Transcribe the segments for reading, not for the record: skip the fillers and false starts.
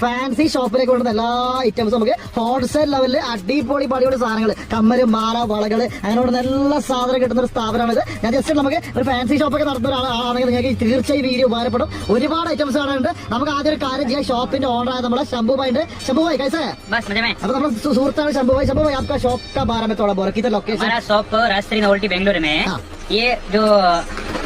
Fancy ഷോപ്പിലേക്ക് കൊണ്ടുവന്ന എല്ലാ ഐറ്റംസും നമുക്ക് ഹോൾസെയിൽ ലെവലിൽ അടിപൊളി സാധനങ്ങൾ, കമ്മല്, മാല, വളകള്, അങ്ങനെ കൊണ്ടുവന്ന എല്ലാ സാധനം കിട്ടുന്ന ഒരു സ്ഥാപനമാണ് ഇത്. ഞാൻ ജസ്റ്റ് നമുക്ക് ഒരു ഫാൻസി ഷോപ്പൊക്കെ നടത്തുന്ന ഒരാളാണെങ്കിൽ നിങ്ങൾക്ക് തീർച്ചയായും വീഡിയോ ഉപകാരപ്പെടും. ഒരുപാട് ഐറ്റംസ് കാണാനുണ്ട്. നമുക്ക് ആദ്യം ഒരു കാര്യം ചെയ്യാം. ഷോപ്പിന്റെ ഓണറായ നമ്മളെ ശംഭുഭായിന്റെ. ശംഭുഭായി कैसे है? बस मजे में. अब നമ്മുടെ സുഹൃത്താണ് ശംഭുഭായി. ശംഭുഭാई आपका शॉप का बारे में थोड़ा बोलो, किधर लोकेशन? हमारा शॉप राजस्थानी नोवेल्टी बेंगलुरु में है. हाँ. ये जो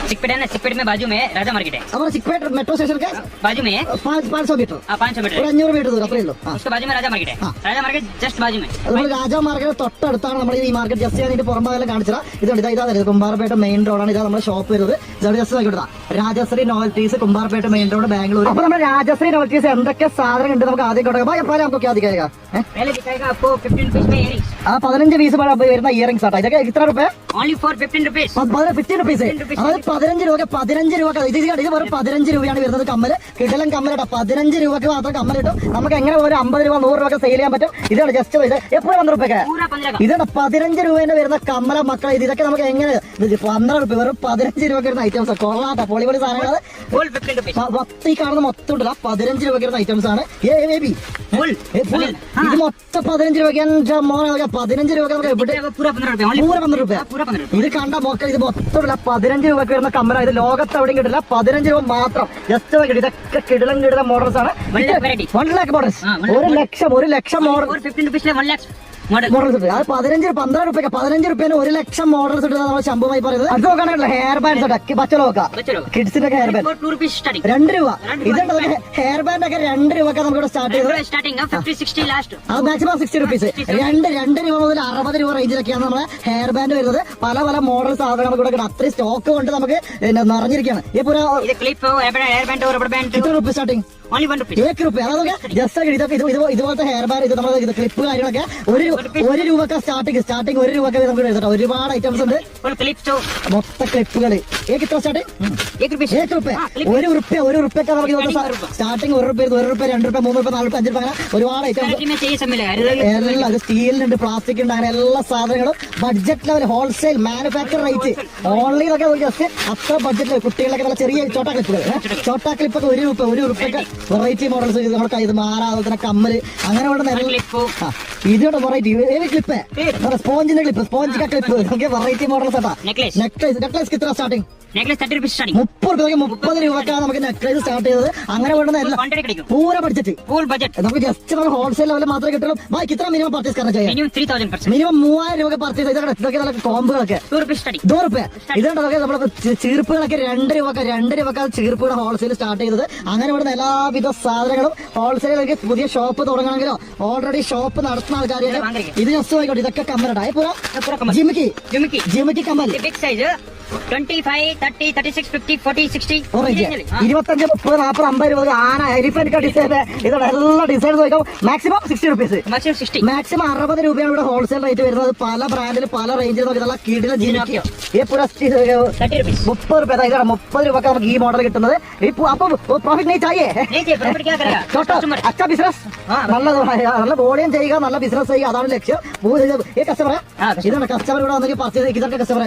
चिकपेट है ना, चिकपेट में बाजू में राजा मार्केट है. हमारा चिकपेट मेट्रो स्टेशन के बाजू में 500 मीटर, 500 मीटर ഒരു 500 മീറ്റർ ദൂരം, അത്രേ ഉള്ളൂ. उसके बाजू में राजा मार्केट है. हाँ. राजा मार्केट जस्ट बाजू में. നമ്മൾ രാജാ മാർക്കറ്റ് തൊട്ടടുത്താണ് നമ്മൾ ഈ മാർക്കറ്റ്. ജസ്റ്റ് ഞാൻ ഇതിന്റെ പുറംഭാഗം കാണിച്ചതാ. ഇതുണ്ട്, ഇതാ കുമ്പാറപേട്ട മെയിൻ റോഡാണ്. ഇതാ നമ്മുടെ ഷോപ്പ് വരുന്നത്. ഇതവിടെ ജസ്റ്റ് നോക്കിവിടാ, Rajashree novelties, Kumbarpet main road, Bangalore. അപ്പൊ നമ്മുടെ രാജശ്രീ നോവൽറ്റീസ് എന്തൊക്കെ സാധനം ഉണ്ട് നമുക്ക് ആദ്യം കൊടുക്കാം. എപ്പോഴും നമുക്ക് ആദ്യം കേൾക്കാം. पहले दिखाएगा आपको 15 रुपीज में इयरिंग्स. ആ 15 പീസ് വരുന്ന ഇയറിംഗ്സ് ആട്ടോ. ഇതൊക്കെ എത്ര രൂപ? Only for 15 rupees. 15 റുപ്പീസ്. അതായത് 15 രൂപ. 15 രൂപ ഇത് വെറും 15 രൂപയാണ് വരുന്നത്. കമ്മല് കിടലൻ കമ്മലട്ടോ. 15 രൂപക്ക് മാത്രം കമ്മൽ കിട്ടും. നമുക്ക് എങ്ങനെ ഒരു 50 രൂപ 100 രൂപ സെയിൽ ചെയ്യാൻ പറ്റും. ഇതാണ് ജസ്റ്റ് ഇത് എപ്പോഴും 15 രൂപയ്ക്ക്. पूरा 15 का. ഇതാണ് 15 രൂപേന്റെ വരുന്ന കമ്മല മക്കളെ. ഇതൊക്കെ നമുക്ക് എങ്ങനെ 15 രൂപ വെറും 15 രൂപ വരുന്ന ഐറ്റംസ്. കൊള്ളാട്ടോ, പൊളിപൊളി സാധനങ്ങൾ. Full 15 rupees. ഈ കാണുന്ന മൊത്തം ഉണ്ടല്ല 15 രൂപ വരുന്ന ഐറ്റംസ് ആണ്. फुल ഇത് മൊത്തം 15 രൂപയ്ക്ക്. 15 രൂപ നമുക്ക് എവിടെ? पूरा 15 रुपए. പൂര 15 രൂപ. पूरा 15 रुपए. ഇത് കണ്ട മൊക്ക ഇത് മൊത്തം 15 രൂപയ്ക്ക് വരുന്ന കമ്മല. ഇത് ലോകത്ത് എവിടെയും കിട്ടില്ല. 15 രൂപ മാത്രം. ജസ്റ്റ് കിട്ടും. ഇതൊക്കെ കിടലൻ മോഡൽസ് ആണ്. 1 ലക്ഷം മോഡൽസ്. 1 ലക്ഷം മോഡൽ. 15 रुपीज में 1 लाख മോഡൽസ് ഉണ്ട്. അത് 15 രൂപയ്ക്ക് 15 രൂപേന് 1 ലക്ഷം മോഡൽസ് ഉണ്ട്. നമ്മൾ ശംഭുമായി പറയുന്നത്. അത് നോക്കാനുള്ള ഹെയർ ബാൻഡ്സ് ഉണ്ട്. ബച്ചലോ കിഡ്സിന്റെ ഒക്കെ ഹെയർ ബാൻഡ് 2 रुपीज स्टार्टिंग. 2 രൂപ. ഇതുണ്ട് ഹെയർ ബാൻഡ് ഒക്കെ 2 രൂപക്ക് നമുക്ക് ഇവിടെ സ്റ്റാർട്ട് ചെയ്തത്. Starting 50 60 last. അത് മാക്സിമം 60 റുപ്പീസ്. 2 രൂപ മുതൽ 60 രൂപ റേഞ്ചിലൊക്കെയാണ് നമ്മളെ ഹെയർ ബാൻഡ് വരുന്നത്. പല മോഡൽ സാധനങ്ങൾ നമുക്ക് ഇവിടെ കിട്ടും. അത്രയും സ്റ്റോക്ക് കൊണ്ട് നമുക്ക് നിറഞ്ഞിരിക്കുകയാണ്. ഈ പുറ ये क्लिप हेयर बैंड और रबर बैंड ഇത്ര റുപ്പീസ് സ്റ്റാർട്ടിങ്. Only 1 rupees. 1 രൂപ. അതൊക്കെ ജസ്റ്റ് ഇതൊക്കെ ഇതുപോലത്തെ ഹെയർ ബാൻഡ്, ഇത് നമ്മുടെ ക്ലിപ്പ് കാര്യങ്ങളൊക്കെ 1 രൂപക്ക് സ്റ്റാർട്ടിങ് 1 രൂപക്ക് നമുക്ക് എടുത്തിട്ട് ഒരുപാട് ഐറ്റംസ് ഉണ്ട്. फुल क्लिप तो മൊത്തം ക്ലിപ്പുകൾ ഇത്ര സ്റ്റാർട്ടിങ് 1 रुपीज. 1 രൂപ. 1 रुपये നമുക്ക് സ്റ്റാർട്ടിങ് 1 രൂപ, 1 രൂപ, 2 രൂപ, 3 രൂപ, 4 രൂപ, 5 രൂപ, അങ്ങനെ ഒരുപാട് ഐറ്റംസ്. क्वालिटी में चाहिए सब मिलेगा. എല്ലാം സ്റ്റീലിനുണ്ട്, പ്ലാസ്റ്റിക് ഉണ്ട്, അങ്ങനെ എല്ലാ സാധനങ്ങളും budget level wholesale manufacture rate. Only ഇതൊക്കെ ജസ്റ്റ് അത്ര ബഡ്ജറ്റ്. കുട്ടികളൊക്കെ നല്ല ചെറിയ ചോട്ടാ ക്ലിപ്പൊക്കെ 1 രൂപ, 1 രൂപയ്ക്ക് വെറൈറ്റി മോഡൽസ്. നമ്മുടെ കൈ മാല, അതുപോലെ തന്നെ കമ്മല്, അങ്ങനെ ഇതോടെ വെറൈറ്റി ക്ലിപ്പ്, സ്പോഞ്ചിന്റെ clip, sponge clip, variety models ആട്ടാ. നെക്ലേസ് കിത്ര സ്റ്റാർട്ടിങ്? Necklace 30 rupees starting. 30 രൂപക്കാണ് നമുക്ക് നെക്ലേസ് സ്റ്റാർട്ട് ചെയ്തത്. അങ്ങനെ വേണ്ടുന്ന എല്ലാം പൂര ബഡ്ജറ്റ്. Full budget. നമുക്ക് ജസ്റ്റ് നമുക്ക് ഹോൾസെയിൽ ലെവലിൽ മാത്രമേ കിട്ടുള്ളൂ. ബാക്കി കിത്ര മിനിമം പർച്ചേസ് കറ ചെയ്യാം? मिनिमम 3000%. മിനിമം 3000 രൂപ പർച്ചേസ് ചെയ്താൽ ഇതൊക്കെ നല്ല കോമ്പുകളൊക്കെ 2 रुपीज स्टार्टिंग. 2 രൂപ. ഇതുണ്ടൊക്കെ നമ്മുടെ ചീർപ്പുകളൊക്കെ 2 രൂപക്കാണ് ചീർപ്പുകൾ ഹോൾസെയിൽ സ്റ്റാർട്ട് ചെയ്തത്. അങ്ങനെ ഇവിടുന്ന് എല്ലാവിധ സാധനങ്ങളും ഹോൾസെയിലൊക്കെ പുതിയ ഷോപ്പ് തുടങ്ങണമെങ്കിലോ ഓൾറെഡി ഷോപ്പ് നടത്തുന്ന ആൾക്കാരെയൊക്കെ ഇത് ജസ്റ്റ് ആയിക്കോട്ടെ. ഇതൊക്കെ കമ്മലടാ. ജിമിക്കി കമ്മൽ बिग साइज 25 30 36 50 40 60 25 30 40 50 രൂപ. ആന എലിഫന്റ് ഡിസൈൻ, ഇതോടെ എല്ലാ ഡിസൈൻ നോക്കാം. Maximum 60 rupees. മാക്സിമം 60 രൂപയാണ് ഇവിടെ ഹോൾസെയിൽ റേറ്റ് വരുന്നത്. പല ബ്രാൻഡിൽ പല റേഞ്ചിൽ നോക്കിയുള്ള കീഴിലെ ജിമിക്കി 30 രൂപ. ഇതാണ് 30 രൂപക്ക് നമുക്ക് ഈ മോഡൽ കിട്ടുന്നത്. അപ്പൊ പ്രോഫിറ്റ് नहीं चाहिए. अच्छा ബിസിനസ് നല്ല വോളിയം ചെയ്യുക, നല്ല ബിസിനസ് ചെയ്യുക, അതാണ് ലക്ഷ്യം. ഈ കസ്റ്റമർ ഇതാണ് കസ്റ്റമർ ഇവിടെ വന്നിട്ട് പർച്ചേസ്. ഇതൊക്കെ കസ്റ്റമർ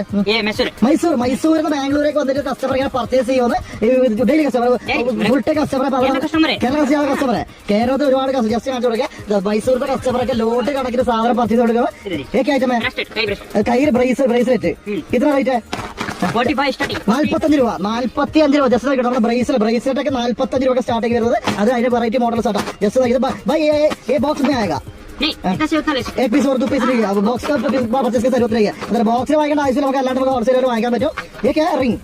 മൈസൂരിൽ നിന്ന് ബാംഗ്ലൂരേക്ക് വന്നിട്ട് കസ്റ്റമർ ഇങ്ങനെ പർച്ചേസ് ചെയ്യുന്നത്. Daily customer, full time customer, customer കേരളത്തിൽ ഒരുപാട് ജസ്റ്റ് കാണിച്ചു കൊടുക്കുക. മൈസൂരിലെ കസ്റ്റമറൊക്കെ ലോട്ട് കണക്കിന് സാധനം പർച്ചേസ് കൊടുക്കുക. കൈ ബ്രേസ്ലെറ്റ് ഇത്ര റേറ്റ് 45 രൂപ. 45 രൂപ ജസ്റ്റ് കിട്ടും. നമ്മുടെ ബ്രേസ്ലെറ്റ് ഒക്കെ 45 രൂപ സ്റ്റാർട്ടിങ് വരുന്നത്. അത് അതിന്റെ വെറൈറ്റി മോഡൽസ് ആട്ടോ. ജസ്റ്റ് ഇത് ബോക്സ് में आएगा. एक पीस और 2 पीस नहीं है. बॉक्स का परचेस की जरूरत नहीं है. अगर बॉक्स में वांगना आइए നമുക്ക് അല്ലാണ്ട് നമുക്ക് ഹോൾസെയിൽ വാങ്ങിക്കാൻ പറ്റും. ये क्या है? रिंग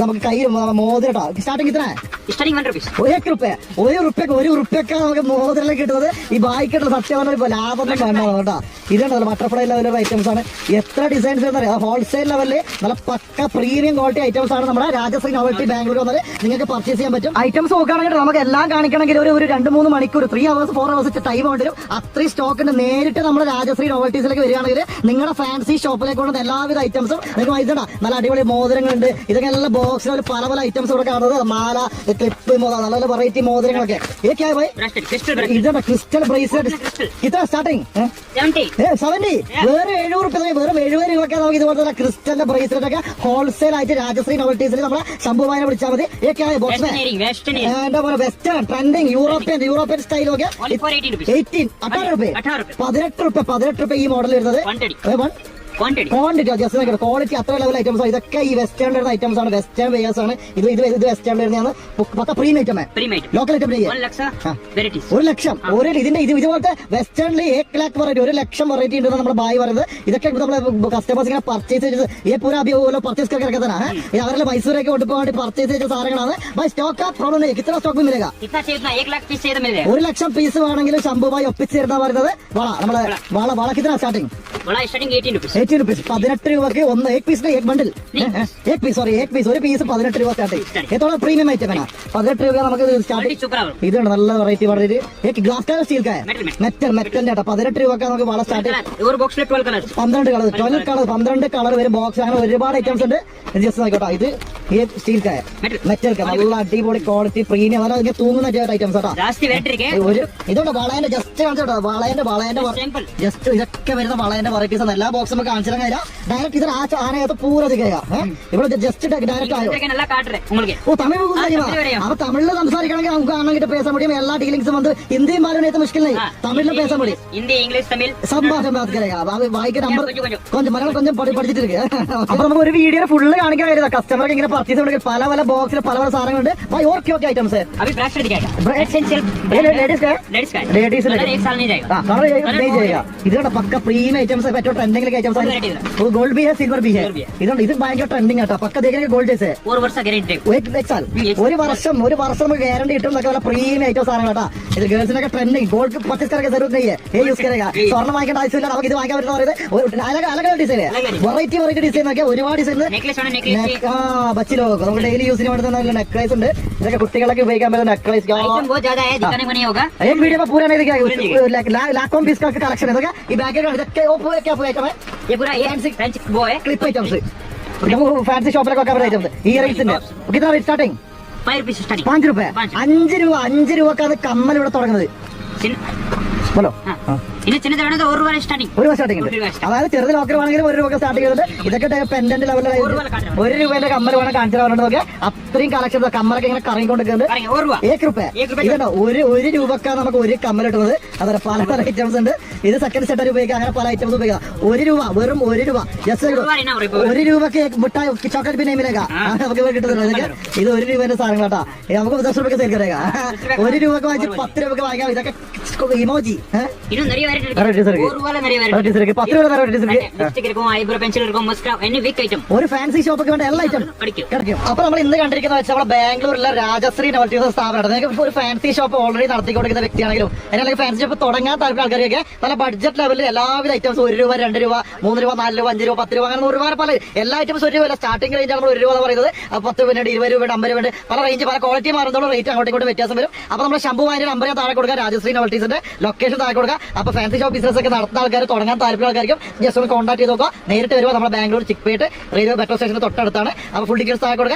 നമുക്ക് കയ്യിൽ മോതിരട്ടോ. സ്റ്റാർട്ടിങ് കിട്ടണേ स्टार्टिंग 1 रुपीज. 1 രൂപ. 1 രൂപയ്ക്ക് നമുക്ക് മോതിരം കിട്ടുന്നത്. ഈ ബാക്കിയുള്ള സത്യം പറഞ്ഞ ലാഭം വേണ്ടോ കേട്ടോ. ഇതുണ്ടല്ലോ ബട്ടർഫ്ലൈ ലെവലുള്ള ഐറ്റംസ് ആണ്. എത്ര ഡിസൈൻസ് എന്നറിയാം. ഹോൾസെയിൽ ലെവലിൽ നല്ല പക്ക പ്രീമിയം ക്വാളിറ്റി ഐറ്റംസ് ആണ് നമ്മുടെ രാജശ്രീ നോവൽറ്റി ബാംഗ്ലൂർ വന്നത്. നിങ്ങൾക്ക് പർച്ചേസ് ചെയ്യാൻ പറ്റും. ഐറ്റംസ് നോക്കുകയാണെങ്കിൽ നമുക്ക് എല്ലാം കാണിക്കണമെങ്കിൽ ഒരു 2-3 മണിക്കൂർ 3 hours 4 hours ടൈം കൊണ്ടുവരും. അത്രയും സ്റ്റോക്കിന്റെ നേരിട്ട് നമ്മുടെ രാജശ്രീ നോവൽറ്റീസിലേക്ക് വരികയാണെങ്കിൽ നിങ്ങളുടെ ഫാൻസി ഷോപ്പിലേക്ക് കൊണ്ടുവന്ന എല്ലാവിധ ഐറ്റംസും നിങ്ങൾക്ക് വായിച്ചോടാ. നല്ല അടിപൊളി മോതിരങ്ങളുണ്ട്. ഇതൊക്കെ എല്ലാ ബോക്സിലും പല ഐറ്റംസ് ഇവിടെ കാണുന്നത്. മാല, ക്ലിപ്പ് നല്ല വെറൈറ്റി മോതിരങ്ങളൊക്കെ ब्रेसलेट क्रिस्टल ब्रेसलेट ഇതാണ് ക്രിസ്റ്റൽ ബ്രേസ്ലെറ്റ്. ഇത്ര സ്റ്റാർട്ടിങ് 70 70 വേറെ 70 രൂപ, വെറും 70 രൂപയ്ക്ക് നമുക്ക് ഇതുപോലത്തെ ക്രിസ്റ്റലിന്റെ ബ്രേസ്ലെറ്റ് ഒക്കെ ഹോൾസെയിൽ ആയിട്ട് രാജശ്രീ നോവൽറ്റീസിൽ നമ്മളെ ശംഭുമാനെ വിളിച്ചാൽ മതി. वेस्टर्न इयरिंग എന്താ പറയുക വെസ്റ്റേൺ ട്രെൻഡിങ് യൂറോപ്യൻ സ്റ്റൈലൊക്കെ only for 18 rupees 18 രൂപ 18 രൂപ ഈ മോഡൽ വരുന്നത്. 130 quantity ക്വാണ്ടിറ്റി ജസ്റ്റ് ക്വാളിറ്റി അത്ര ലെവൽ ഐറ്റംസ് ആണ്. ഇതൊക്കെ ഈ വെസ്റ്റേൺ വരുന്ന ഐറ്റംസ് ആണ്, വെസ്റ്റേൺ വെയേഴ്സ് ആണ്. ഇത് വെസ്റ്റേൺ വരുന്നതാണ്. പത്ത premium item premium item local item 1 lakh varieties 1 ലക്ഷം ഇതിന്റെ ഇതുപോലത്തെ വെസ്റ്റേണിൽ 1 लाख വെറൈറ്റി 1 ലക്ഷം വെറൈറ്റി ഉണ്ടെന്ന് നമ്മുടെ ബായി പറയുന്നത്. ഇതൊക്കെ നമ്മളെ കസ്റ്റമേഴ്സ് ഇങ്ങനെ പർച്ചേസ് ചെയ്ത് ഈ പൂര അഭിയോഗ പർച്ചേസ് കിടക്കുന്നതാണ്. അവരുടെ മൈസൂരൊക്കെ കൊണ്ടുപോകാൻ വേണ്ടി പർച്ചേസ് ചെയ്ത സാധനങ്ങളാണ്. ബൈ സ്റ്റോക്ക് പ്രോബ്ലം കിतना സ്റ്റോക്ക് മിലേगा कितना चाहिए उतना 1 लाख पीस चाहिए तो मिल जाएगा. 1 ലക്ഷം പീസ് വേണമെങ്കിലും ശംഭുമായി ഒപ്പിച്ച് തരുന്ന പറയുന്നത്. നമ്മളെ വള കിतना സ്റ്റാർട്ടിംഗ് बड़ा स्टार्टिंग 18 rupees 18 रुपीस 18 രൂപയ്ക്ക് ഒന്ന് एक पीस एक बंडल एक पीस ഒരു പീസ് 18 രൂപ സ്റ്റാർട്ടിംഗ്. ഇതോടെ പ്രീമിയം ഐറ്റം ആണ്. 18 രൂപ നമുക്ക് क्वालिटी സ്റ്റാർട്ടിംഗ്. सुपर है. ഇതാണ് നല്ല വെറൈറ്റി പറഞ്ഞിട്ട് glass colour steel Metal. Metal 18 രൂപയ്ക്ക് നമുക്ക് വള സ്റ്റാർട്ടിംഗ്. और बॉक्स में 12 कलर्स 12 കളർ വരും ബോക്സ്. അങ്ങനെ ഒരുപാട് ഐറ്റംസ് ഉണ്ട്. ജസ്റ്റ് നോക്കട്ടെ, ഇത് സ്റ്റീൽ മെറ്റൽ നല്ല അടിപൊളി ക്വാളിറ്റി പ്രീമിയം അതൊക്കെ തൂങ്ങുന്ന ഐറ്റംസ് കേട്ടോ. ಜಾಸ್ತಿ ವೆರೈಟಿ ಇದೆ. ഒരു ഇതുണ്ട് വളയന്റെ ജസ്റ്റ് കാണിച്ചോട്ടോ. വളയന്റെ Simple. ജസ്റ്റ് ഇതൊക്കെ വരുന്ന വളയന്റെ വെറൈറ്റീസ് ആണ്. എല്ലാ ബോക്സും നമുക്ക് കാണിച്ചാൽ കഴിയാം. ഡയറക്റ്റ് ഇതിന് ആനയത്ത് പൂര ഇവിടെ ജസ്റ്റ് ഡയറക്റ്റ് ആയോ. நல்லா காட்டுறேன் உங்களுக்கு. ഓ തമിഴ് തമിഴ് വരെയോ? അപ്പൊ തമിഴില് സംസാരിക്കണമെങ്കിൽ നമുക്ക് കാണാൻ കിட்ட പേസ മുടിയും എല്ലാ ഡീലിംഗ്സും വന്ന് ഹിന്ദിയും പാലനേത്ത് മുഷ്കിൽ തമിഴില് പേസ മുടി हिंदी इंग्लिश तमिल സംഭാഷണം വായിക്കാൻ നമ്പർ கொஞ்சம் മലയാളം കൊഞ്ചം പഠിച്ചിട്ടിരിക്കുക. അപ്പൊ നമുക്ക് ഒരു വീഡിയോ ഫുള്ള് കാണിക്കാൻ കഴിയുക. കസ്റ്റമർക്ക് ഇങ്ങനെ പർച്ചേസ് ചെയ്യണമെങ്കിൽ പല ബോക്സിൽ പല ഐറ്റംസ് ഓക്കെ ഐറ്റംസ് अभी ब्रेसलेट दिखाएगा. एसेंशियल लेडीज का लेडीज का एक साल नहीं जाएगा. ഇതാണ് പക്ക പ്രീമിയം ഐറ്റംസ് ഏറ്റവും ട്രെൻഡിംഗ് ഐറ്റംസ്. ഗോൾഡ് ബി ഹെ സിൽവർ ബി ഹെ ഇതുണ്ട്. ഇത് ഭയങ്കര ട്രെൻഡിംഗ് ആട്ടോ. പക്ക ദേഖനെ ഗോൾഡ് ജैसे और वर्ष गारंटी ഒരു വർഷം നമുക്ക് ഗ്യാരണ്ടി കിട്ടും എന്നൊക്കെ നല്ല പ്രീമിയം ഐറ്റം സാധനം കേട്ടോ. ഇത് ഗേൾസിനൊക്കെ ട്രെൻഡിംഗ് ഗോൾഡ് പർച്ചേസ് करके जरूरत नहीं है ये यूज करेगा. സ്വർണ്ണം വാങ്ങിക്കേണ്ട ആവശ്യമില്ല. നമുക്ക് ഇത് വാങ്ങിക്കാൻ പറ്റുന്ന പറയുന്നത് അലग ഡിസൈൻ വെറൈറ്റി ഡിസൈൻ ഒക്കെ ഒരുപാട് ഡിസൈൻ नेकलेस वाला नेकलेस ബച്ചിലോ നമുക്ക് ഡെയിലി യൂസിന് വേണ്ടുന്ന നെക്ലേസ് ഉണ്ട്. ഇതൊക്കെ കുട്ടികളൊക്കെ ഉപയോഗിക്കാൻ പറ്റുന്ന നെക്ലേസ്. आइटम बहुत ज्यादा है, दिखाने को नहीं होगा. एक वीडियो में पूरा नहीं दिखेगा. लाखों पीस का कलेक्शन है. ये बैग इതൊക്കെ क्या ഐറ്റം ये पूरा ये फैंसी वो है ക്ലിപ്പ് ഐറ്റംസ്. ഫാൻസി ഷോപ്പിലൊക്കെ വെക്കാൻ ഐറ്റംസ്. ഇയറിംഗ്സിന്റെ സ്റ്റാർട്ടിംഗ് 5 rupees starting 5 രൂപ 5 രൂപക്കാണ് കമ്മൽ ഇവിടെ തുടങ്ങുന്നത്. ഹലോ ഇനി ചിന്നത് വേണത് 1 രൂപ സ്റ്റാർട്ടിംഗ്. ഒരു രൂപ സ്റ്റാർട്ടിംഗ് ഉണ്ട്. അതായത് ചെറുത് ലോക്കർ വേണമെങ്കിലും 1 രൂപ സ്റ്റാർട്ട് ചെയ്യുന്നത്. ഇതൊക്കെ പെൻഡന്റ് ലെവലിലായി 1 രൂപയുടെ കമ്മൽ വേണം കാണിച്ചു പറഞ്ഞിട്ട് നോക്കിയാൽ അത്രയും കളക്ഷൻ കമ്മലൊക്കെ ഇങ്ങനെ കറങ്ങിക്കൊണ്ടിരിക്കുന്നത്. 1 രൂപ ഇതുണ്ടോ. ഒരു രൂപക്കാണ് നമുക്ക് ഒരു കമ്മൽ കിട്ടുന്നത്. അതല്ല പല ഐറ്റംസ് ഉണ്ട്. ഇത് സെക്കൻഡ് സെറ്റ് ഉപയോഗിക്കാം. അങ്ങനെ പല ഐറ്റംസ് ഉപയോഗിക്കാം. 1 രൂപ വെറും 1 രൂപ ജസ്റ്റ് 1 രൂപക്ക് മിഠായി ചോക്ലേറ്റ് പിന്നെ മിലേഗാ നമുക്ക് കിട്ടുന്നത്. ഇത് 1 രൂപയുടെ സാധനങ്ങൾ കേട്ടോ. നമുക്ക് 10 രൂപയ്ക്ക് സെയിൽ കറിയാ. 1 രൂപക്ക് വാങ്ങിച്ച് 10 രൂപയ്ക്ക് വാങ്ങിക്കാം. ഇതൊക്കെ ഇമോജി இன்னும் நிறைய வெரைட்டி இருக்கு. 1 ரூபால நிறைய வெரைட்டி ഇருக்கு. 10 രൂപ ലിപ്സ്റ്റിക് இருக்கும், ഐബ്രോ പെൻസിൽ இருக்கும், മസ്കാര എനി വിക്ക് ഐറ്റം. ഒരു ഫാൻസി ഷോപ്പൊക്കെ വേണ്ട എല്ലാ ഐറ്റം കിടക്കും. അപ്പൊ നമ്മൾ ഇന്ന് കണ്ടിരിക്കുന്ന വെച്ചാൽ നമ്മുടെ ബാംഗ്ലൂരിലെ രാജശ്രീ നോവൽറ്റീസ് സ്ഥാപനമാണ്. നിങ്ങൾക്ക് ഒരു ഫാൻസി ഷോപ്പ് ഓൾറെഡി നടത്തിക്കൊണ്ടിരിക്കുന്ന വ്യക്തിയാണെങ്കിലും അല്ലെങ്കിൽ ഫാൻസി ഷോപ്പ് തുടങ്ങാൻ താല്പര്യം ആൾക്കാരൊക്കെ പല ബഡ്ജറ്റ് ലെവലിൽ എല്ലാവിധ ഐറ്റംസ് 1 രൂപ 2 രൂപ 3 രൂപ 4 രൂപ 5 രൂപ 10 രൂപ അങ്ങനെ ഒരുപാട് പല എല്ലാ ഐറ്റംസ് 1 രൂപ സ്റ്റാർട്ടിംഗ് റേഞ്ച് നമ്മൾ 1 രൂപ എന്ന് പറയുന്നത്. 10 രൂപ 20 രൂപ 50 രൂപ പല റേഞ്ച് പല ക്വാളിറ്റി മാറുന്നതോടെ റേറ്റ് അങ്ങോട്ടും ഇങ്ങോട്ടും വ്യത്യാസം വരും. അപ്പൊ നമ്മുടെ ശംഭുമാന്റെ നമ്പർ ഞാൻ താഴെ കൊടുക്കുക. രാജശ്രീ നോവൽറ്റീസിന്റെ ലൊക്കേഷൻ താഴെ കൊടുക്കുക. അപ്പൊ ഫാൻസി ഷോപ്പ് ബിസിനസ് ഒക്കെ നടത്തുന്ന ആൾക്കാർ തുടങ്ങാൻ താല്പര്യം ആൾക്കാർക്കും ജസ്റ്റ് ഒന്ന് കോൺടാക്ട് ചെയ്ത് നോക്കുക. നേരിട്ട് വരുമ്പോൾ നമ്മുടെ ബാംഗ്ലൂർ ചിക്പേട്ട് റെയിൽവേ മെട്രോ സ്റ്റേഷന് തൊട്ടടുത്താണ്. അപ്പൊ ഫുൾ ടിക്കറ്റ്സ് താഴെ കൊടുക്കുക.